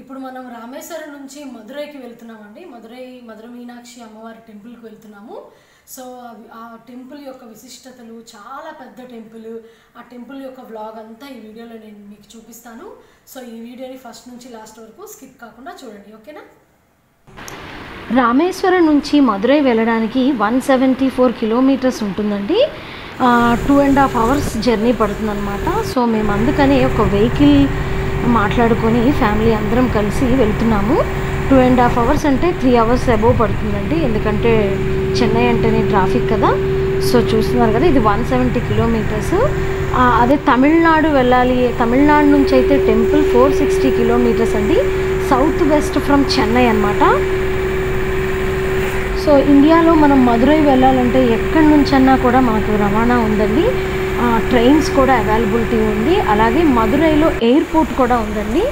ఇప్పుడు మనం రామేశ్వరం నుంచి మదురైకి వెళ్తున్నామండి. మధుర మీనాక్షి అమ్మవారి టెంపుల్కి వెళ్తున్నాము. సో ఆ టెంపుల్ యొక్క విశిష్టతలు, చాలా పెద్ద టెంపుల్, ఆ టెంపుల్ యొక్క వ్లాగ్ అంతా ఈ వీడియోలో నేను మీకు చూపిస్తాను. సో ఈ వీడియోని ఫస్ట్ నుంచి లాస్ట్ వరకు స్కిప్ కాకుండా చూడండి, ఓకేనా? రామేశ్వరం నుంచి మదురై వెళ్ళడానికి 174 కిలోమీటర్స్ ఉంటుందండి. 2.5 hours జర్నీ పడుతుందన్నమాట. సో మేము అందుకనే ఒక వెహికల్ మాట్లాడుకొని ఫ్యామిలీ అందరం కలిసి వెళ్తున్నాము. 2.5 hours అంటే 3 hours అబోవ్ పడుతుందండి, ఎందుకంటే చెన్నై అంటేనే ట్రాఫిక్ కదా. సో చూస్తున్నారు కదా, ఇది 170 కిలోమీటర్స్. అదే తమిళనాడు వెళ్ళాలి, తమిళనాడు నుంచి అయితే టెంపుల్ 460 కిలోమీటర్స్ అండి, సౌత్ వెస్ట్ ఫ్రమ్ చెన్నై అన్నమాట. సో ఇండియాలో మనం మదురై వెళ్ళాలంటే ఎక్కడి నుంచన్నా కూడా మనకు రవాణా ఉందండి. ట్రైన్స్ కూడా అవైలబిలిటీ ఉంది. అలాగే మదురైలో ఎయిర్పోర్ట్ కూడా ఉందండి.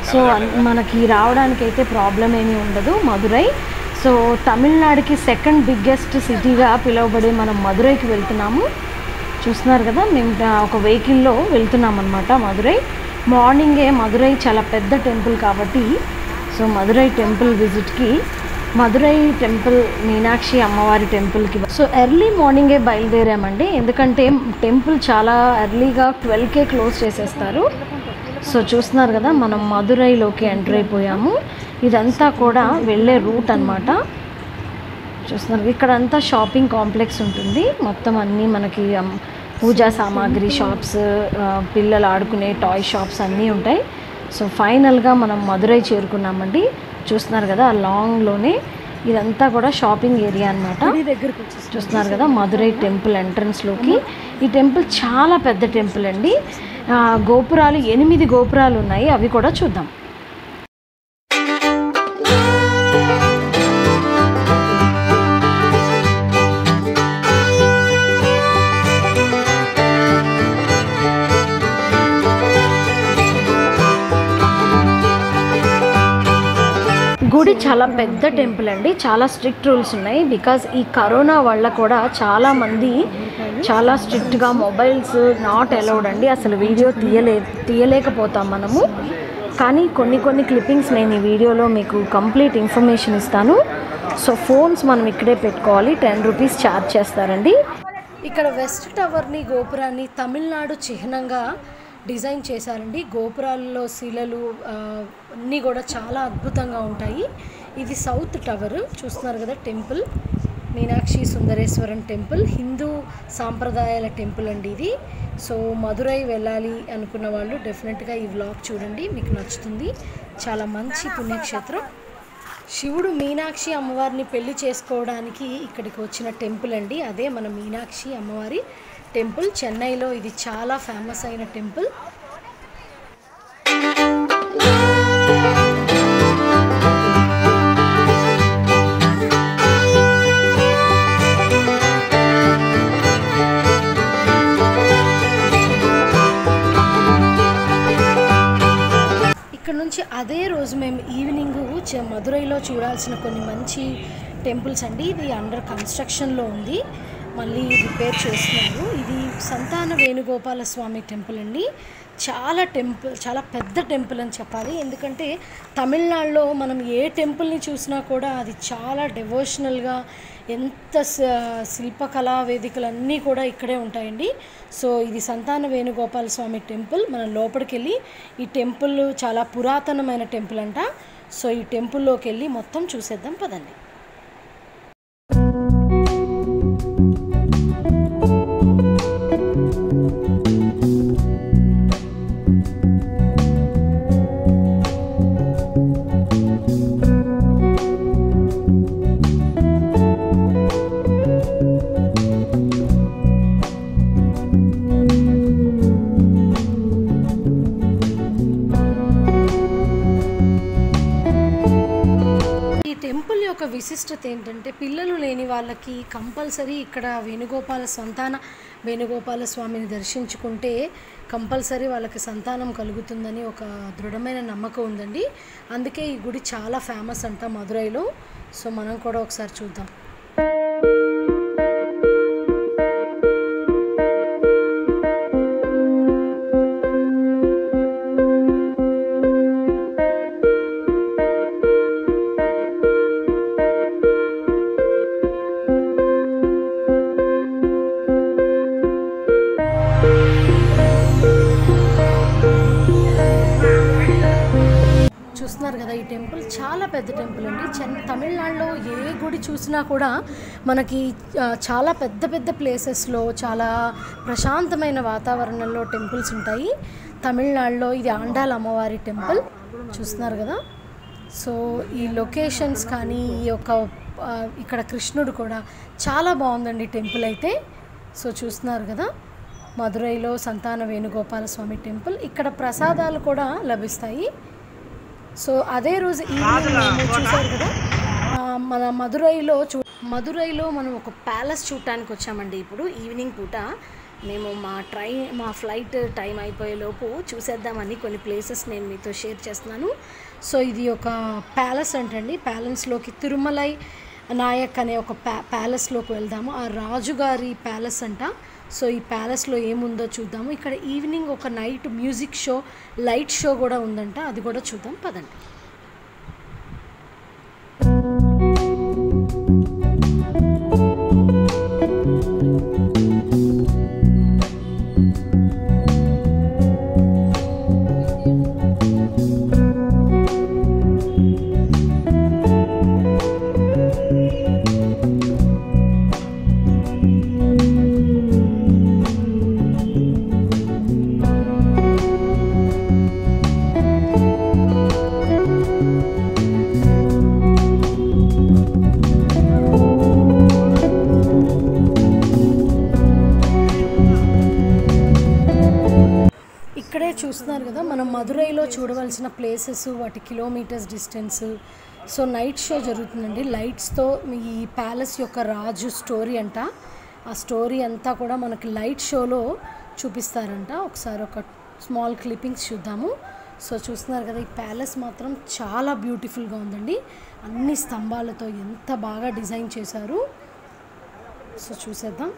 సో మనకి రావడానికి అయితే ప్రాబ్లం ఏమీ ఉండదు మదురై. సో తమిళనాడుకి సెకండ్ బిగ్గెస్ట్ సిటీగా పిలువబడే మనం మదురైకి వెళ్తున్నాము. చూస్తున్నారు కదా, మేము ఒక వెహికల్లో వెళ్తున్నాం అనమాట మదురై. మార్నింగే మదురై చాలా పెద్ద టెంపుల్ కాబట్టి సో మదురై టెంపుల్ విజిట్కి, మదురై టెంపుల్ మీనాక్షి అమ్మవారి టెంపుల్కి సో ఎర్లీ మార్నింగే బయలుదేరామండి, ఎందుకంటే టెంపుల్ చాలా ఎర్లీగా 12కే క్లోజ్ చేసేస్తారు. సో చూస్తున్నారు కదా, మనం మదురైలోకి ఎంటర్ అయిపోయాము. ఇదంతా కూడా వెళ్ళే రూట్ అన్నమాట. చూస్తున్నారు, ఇక్కడంతా షాపింగ్ కాంప్లెక్స్ ఉంటుంది. మొత్తం అన్నీ మనకి పూజా సామాగ్రి షాప్స్, పిల్లలు ఆడుకునే టాయ్ షాప్స్ అన్నీ ఉంటాయి. సో ఫైనల్గా మనం మదురై చేరుకున్నామండి. చూస్తున్నారు కదా, లాంగ్లోనే ఇదంతా కూడా షాపింగ్ ఏరియా అనమాట. చూస్తున్నారు కదా, మదురై టెంపుల్ ఎంట్రన్స్లోకి. ఈ టెంపుల్ చాలా పెద్ద టెంపుల్ అండి. గోపురాలు 8 గోపురాలు ఉన్నాయి, అవి కూడా చూద్దాం. గుడి చాలా పెద్ద టెంపుల్ అండి, చాలా స్ట్రిక్ట్ రూల్స్ ఉన్నాయి. బికాజ్ ఈ కరోనా వల్ల కూడా చాలామంది చాలా స్ట్రిక్ట్గా మొబైల్స్ నాట్ అలౌడ్ అండి. అసలు వీడియో తీయలేకపోతాం మనము. కానీ కొన్ని క్లిప్పింగ్స్ నేను ఈ వీడియోలో మీకు కంప్లీట్ ఇన్ఫర్మేషన్ ఇస్తాను. సో ఫోన్స్ మనం ఇక్కడే పెట్టుకోవాలి, 10 రూపీస్ ఛార్జ్ చేస్తారండి. ఇక్కడ వెస్ట్ టవర్ని, గోపురాన్ని తమిళనాడు చిహ్నంగా డిజైన్ చేశారండి. గోపురాల్లో శిలలు అన్నీ కూడా చాలా అద్భుతంగా ఉంటాయి. ఇది సౌత్ టవర్, చూస్తున్నారు కదా, టెంపుల్ మీనాక్షి సుందరేశ్వరం టెంపుల్, హిందూ సాంప్రదాయాల టెంపుల్ అండి ఇది. సో మదురై వెళ్ళాలి అనుకున్న వాళ్ళు డెఫినెట్గా ఈ వ్లాగ్ చూడండి, మీకు నచ్చుతుంది. చాలా మంచి పుణ్యక్షేత్రం. శివుడు మీనాక్షి అమ్మవారిని పెళ్లి చేసుకోవడానికి ఇక్కడికి వచ్చిన టెంపుల్ అండి, అదే మన మీనాక్షి అమ్మవారి టెంపుల్. చెన్నైలో ఇది చాలా ఫేమస్ అయిన టెంపుల్. ఇక్కడ నుంచి అదే రోజు మేము ఈవినింగ్ మదురైలో చూడాల్సిన కొన్ని మంచి టెంపుల్స్ అండి. ఇది అండర్ కన్స్ట్రక్షన్లో ఉంది, మళ్ళీ రిపేర్ చేస్తున్నారు. ఇది సంతాన వేణుగోపాల స్వామి టెంపుల్ అండి. చాలా పెద్ద టెంపుల్ అని చెప్పాలి, ఎందుకంటే తమిళనాడులో మనం ఏ టెంపుల్ని చూసినా కూడా అది చాలా డెవోషనల్గా, ఎంత శిల్పకళా వేదికలన్నీ కూడా ఇక్కడే ఉంటాయండి. సో ఇది సంతాన వేణుగోపాల స్వామి టెంపుల్. మనం లోపలికి వెళ్ళి, ఈ టెంపుల్ చాలా పురాతనమైన టెంపుల్ అంట. సో ఈ టెంపుల్లోకి వెళ్ళి మొత్తం చూసేద్దాం, పదండి. విశిష్టత ఏంటంటే, పిల్లలు లేని వాళ్ళకి కంపల్సరీ ఇక్కడ సంతాన వేణుగోపాల స్వామిని దర్శించుకుంటే కంపల్సరీ వాళ్ళకి సంతానం కలుగుతుందని ఒక దృఢమైన నమ్మకం ఉందండి. అందుకే ఈ గుడి చాలా ఫేమస్ అంట మదురైలో. సో మనం కూడా ఒకసారి చూద్దాం. ఈ టెంపుల్ చాలా పెద్ద టెంపుల్ అండి. తమిళనాడులో ఏ గుడి చూసినా కూడా మనకి చాలా పెద్ద పెద్ద ప్లేసెస్లో చాలా ప్రశాంతమైన వాతావరణంలో టెంపుల్స్ ఉంటాయి. తమిళనాడులో ఇది ఆండాల్ అమ్మవారి టెంపుల్ చూస్తున్నారు కదా. సో ఈ లొకేషన్స్ కానీ ఈ యొక్క ఇక్కడ కృష్ణుడు కూడా చాలా బాగుందండి టెంపుల్ అయితే. సో చూస్తున్నారు కదా, మదురైలో సంతాన వేణుగోపాల స్వామి టెంపుల్. ఇక్కడ ప్రసాదాలు కూడా లభిస్తాయి. సో అదే రోజు ఈవినింగ్ మేము చూసారు కదా, మన మదురైలో మనం ఒక ప్యాలెస్ చూడటానికి వచ్చామండి. ఇప్పుడు ఈవినింగ్ పూట మేము మా ఫ్లైట్ టైం అయిపోయేలోపు చూసేద్దామని కొన్ని ప్లేసెస్ నేను మీతో షేర్ చేస్తున్నాను. సో ఇది ఒక ప్యాలెస్ అంటండి. ప్యాలెస్లోకి తిరుమలై నాయక్ అనే ఒక ప్యాలెస్లోకి వెళ్దాము. ఆ రాజుగారి ప్యాలెస్ అంట. సో ఈ ప్యాలెస్లో ఏముందో చూద్దాము. ఇక్కడ ఈవినింగ్ ఒక night music show, light show కూడా ఉందంట. అది కూడా చూద్దాం పదండి. చూస్తున్నారు కదా, మనం మదురైలో చూడవలసిన ప్లేసెస్, వాటి kilometres distance. So night show జరుగుతుందండి. లైట్స్తో ఈ ప్యాలెస్ యొక్క రాజు స్టోరీ అంట. ఆ స్టోరీ అంతా కూడా మనకి లైట్ షోలో చూపిస్తారంట. ఒకసారి ఒక స్మాల్ క్లిప్పింగ్స్ చూద్దాము. సో చూస్తున్నారు కదా, ఈ ప్యాలెస్ మాత్రం చాలా బ్యూటిఫుల్గా ఉందండి. అన్ని స్తంభాలతో ఎంత బాగా డిజైన్ చేశారు. సో చూసేద్దాం.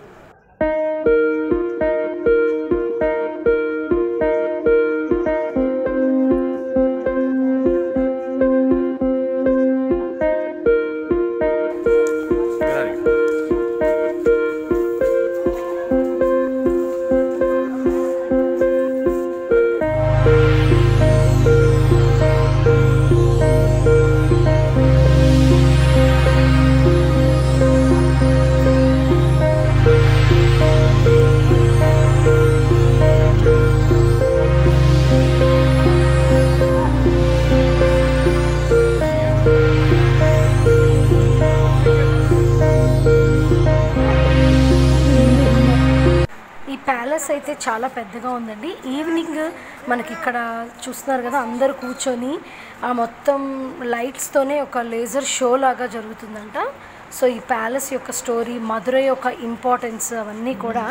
ప్యాలెస్ అయితే చాలా పెద్దగా ఉందండి. ఈవినింగ్ మనకి ఇక్కడ చూస్తున్నారు కదా, అందరూ కూర్చొని ఆ మొత్తం లైట్స్తోనే ఒక లేజర్ షో లాగా జరుగుతుందంట. సో ఈ ప్యాలెస్ యొక్క స్టోరీ, మదురై యొక్క ఇంపార్టెన్స్ అవన్నీ కూడా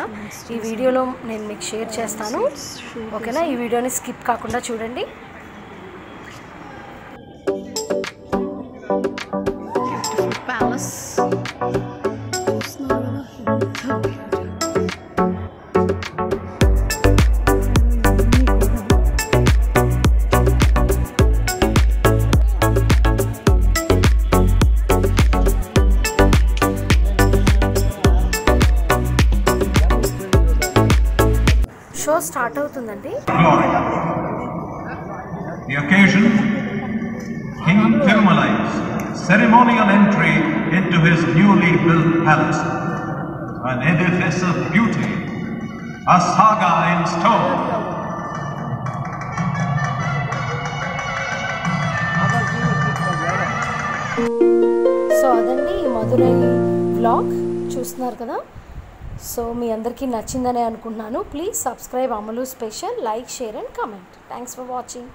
ఈ వీడియోలో నేను మీకు షేర్ చేస్తాను. ఓకేనా, ఈ వీడియోని స్కిప్ కాకుండా చూడండి. ప్యాలెస్ షో స్టార్ట్ అవుతుందండి. The occasion, King Tirumalai's ceremonial entry into his newly built palace, an edifice of beauty, a saga in stone. So అదండి ఈ మదురై వ్లాగ్ చూస్తున్నారు కదా. సో మీ అందరికీ నచ్చిందనే అనుకుంటున్నాను. ప్లీజ్ సబ్స్క్రైబ్ అమలు special, like, share and comment. Thanks for watching.